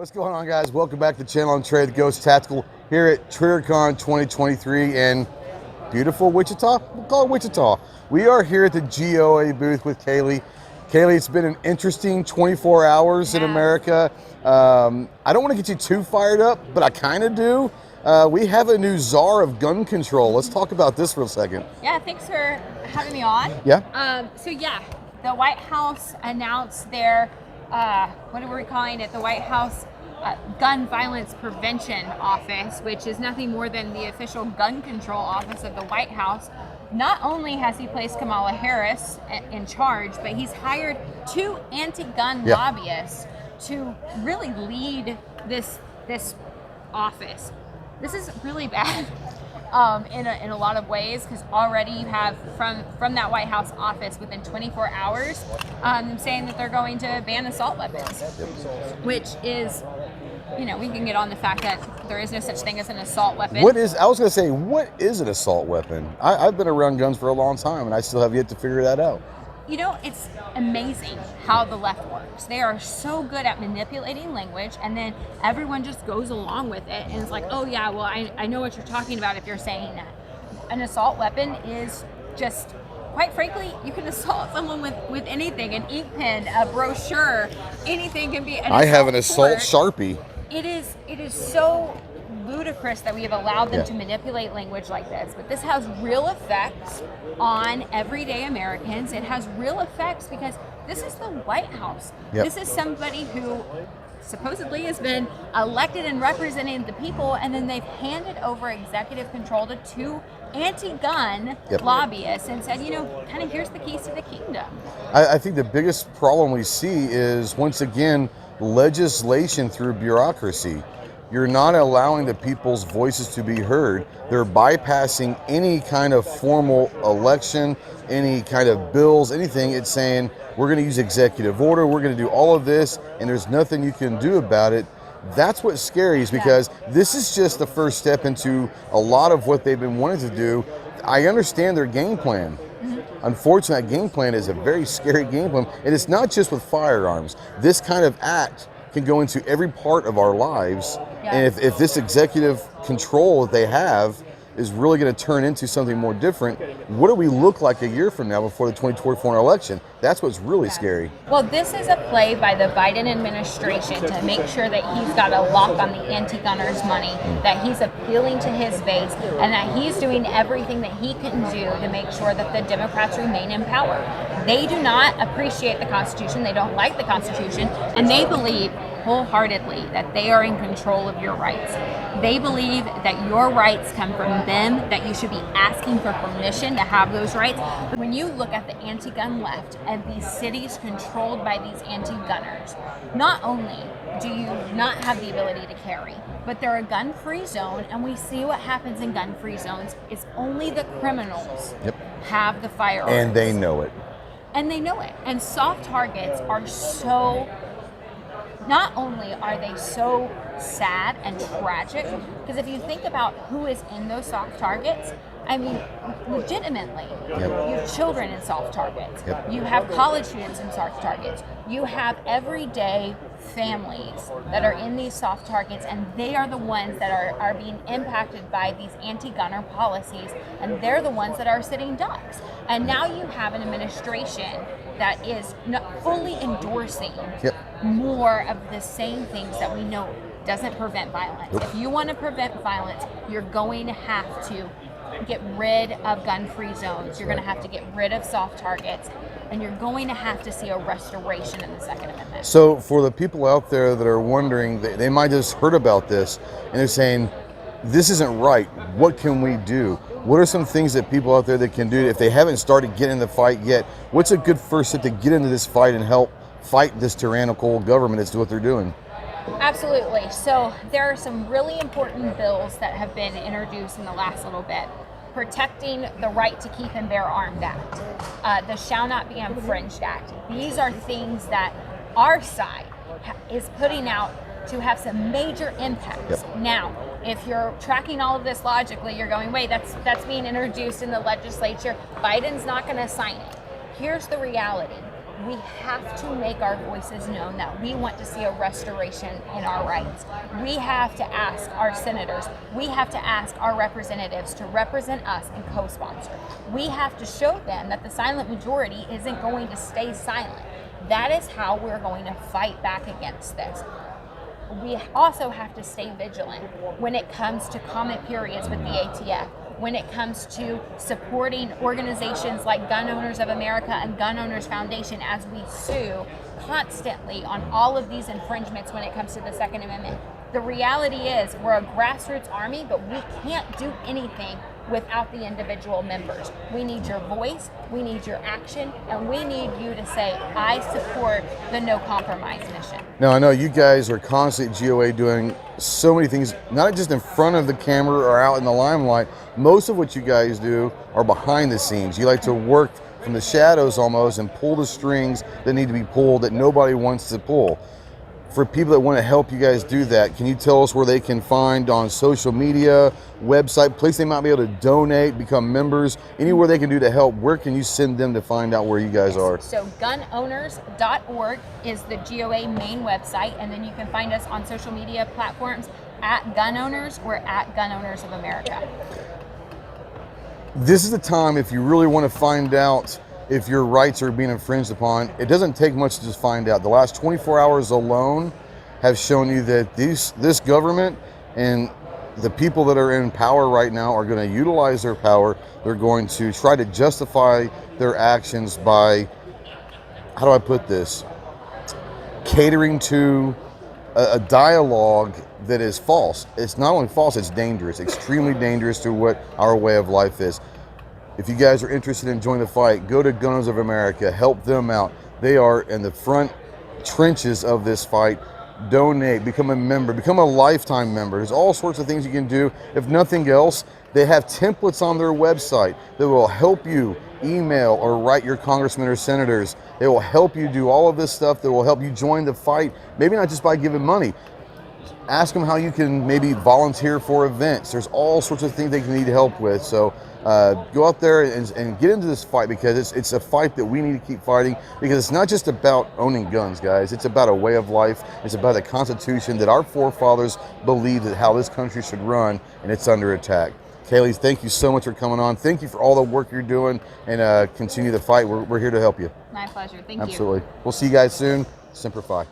What's going on, guys? Welcome back to the channel. I'm Trey, the Ghost Tactical, here at TriggrCon 2023 in beautiful Wichita. We'll call it Wichita. We are here at the GOA booth with Kaylee. Kaylee, it's been an interesting 24 hours in America. I don't want to get you too fired up, but I kind of do. We have a new czar of gun control. Let's talk about this for a second. Yeah, thanks for having me on. Yeah. The White House announced their, what are we calling it? The White House Gun Violence Prevention Office, which is nothing more than the official gun control office of the White House. Not only has he placed Kamala Harris in charge, but he's hired 2 anti-gun lobbyists to really lead this office. This is really bad in a lot of ways, because already you have from that White House office within 24 hours saying that they're going to ban assault weapons, which is, we can get on the fact that there is no such thing as an assault weapon. I was going to say, what is an assault weapon? I've been around guns for a long time, and I still have yet to figure that out. It's amazing how the left works. They are so good at manipulating language, and then everyone just goes along with it, and it's like, oh yeah, well, I know what you're talking about if you're saying that. An assault weapon is just, quite frankly, you can assault someone with anything, an ink pen, a brochure, anything can be an assault. I have an assault Sharpie. It is so ludicrous that we have allowed them to manipulate language like this, but this has real effects on everyday Americans. It has real effects because this is the White House. This is somebody who supposedly has been elected and representing the people, and then they've handed over executive control to 2 anti-gun lobbyists and said, kind of here's the keys to the kingdom. I think the biggest problem we see is, once again, legislation through bureaucracy. You're not allowing the people's voices to be heard. They're bypassing any kind of formal election, any kind of bills, anything. It's saying, we're going to use executive order, we're going to do all of this, and there's nothing you can do about it. That's what's scary, is because this is just the first step into a lot of what they've been wanting to do. I understand their game plan. Unfortunately, that game plan is a very scary game plan, and it's not just with firearms. This kind of act can go into every part of our lives, and if this executive control that they have is really going to turn into something more different, what do we look like a year from now before the 2024 election? That's what's really scary. Well, this is a play by the Biden administration to make sure that he's got a lock on the anti-gunners' money, that he's appealing to his base, and that he's doing everything that he can do to make sure that the Democrats remain in power. They do not appreciate the Constitution, they don't like the Constitution, and they believe wholeheartedly that they are in control of your rights. They believe that your rights come from them, that you should be asking for permission to have those rights. When you look at the anti-gun left and these cities controlled by these anti-gunners, not only do you not have the ability to carry, but they're a gun-free zone, and we see what happens in gun-free zones is only the criminals have the firearms. And they know it. And they know it. And soft targets are so, not only are they so sad and tragic, because if you think about who is in those soft targets, I mean, legitimately, you have children in soft targets. You have college students in soft targets. You have everyday families that are in these soft targets, and they are the ones that are being impacted by these anti-gunner policies, and they're the ones that are sitting ducks. And now you have an administration that is fully endorsing more of the same things that we know doesn't prevent violence. If you want to prevent violence, you're going to have to get rid of gun-free zones. You're going to have to get rid of soft targets, and you're going to have to see a restoration in the Second Amendment. So for the people out there that are wondering, they might have just heard about this and they're saying, this isn't right, what can we do? What are some things that people out there that can do if they haven't started getting in the fight yet? What's a good first step to get into this fight and help fight this tyrannical government as to what they're doing? Absolutely. So there are some really important bills that have been introduced in the last little bit. Protecting the Right to Keep and Bear Arms Act, the Shall Not Be Infringed Act. These are things that our side is putting out to have some major impacts. Now, if you're tracking all of this logically, you're going, wait, that's being introduced in the legislature. Biden's not going to sign it. Here's the reality. we have to make our voices known that we want to see a restoration in our rights. We have to ask our senators, we have to ask our representatives to represent us and co-sponsor. We have to show them that the silent majority isn't going to stay silent. That is how we're going to fight back against this. We also have to stay vigilant when it comes to comment periods with the ATF, when it comes to supporting organizations like Gun Owners of America and Gun Owners Foundation as we sue constantly on all of these infringements when it comes to the Second Amendment. The reality is we're a grassroots army, but we can't do anything without the individual members. We need your voice, we need your action, and we need you to say, I support the no compromise mission. Now, I know you guys are constantly at GOA doing so many things, not just in front of the camera or out in the limelight. Most of what you guys do are behind the scenes. You like to work from the shadows almost and pull the strings that need to be pulled that nobody wants to pull. For people that want to help you guys do that, can you tell us where they can find on social media, website, place they might be able to donate, become members, anywhere they can do to help? Where can you send them to find out where you guys are? So gunowners.org is the GOA main website, and then you can find us on social media platforms at Gun Owners or at Gun Owners of America. This is the time if you really want to find out if your rights are being infringed upon. It doesn't take much to just find out. The last 24 hours alone have shown you that this government and the people that are in power right now are going to utilize their power. They're going to try to justify their actions by, how do I put this, catering to a dialogue that is false. It's not only false, it's dangerous, extremely dangerous to what our way of life is. If you guys are interested in joining the fight, go to Gun Owners of America, help them out. They are in the front trenches of this fight. Donate, become a member, become a lifetime member. There's all sorts of things you can do. If nothing else, they have templates on their website that will help you email or write your congressmen or senators. They will help you do all of this stuff that will help you join the fight, maybe not just by giving money. Ask them how you can maybe volunteer for events. There's all sorts of things they can need help with. So go out there and get into this fight, because it's a fight that we need to keep fighting, because it's not just about owning guns, guys. It's about a way of life. It's about a constitution that our forefathers believed that how this country should run, and it's under attack. Kaylee, thank you so much for coming on. Thank you for all the work you're doing, and continue the fight. We're here to help you. My pleasure. Thank you. Absolutely. We'll see you guys soon. Semper Fi.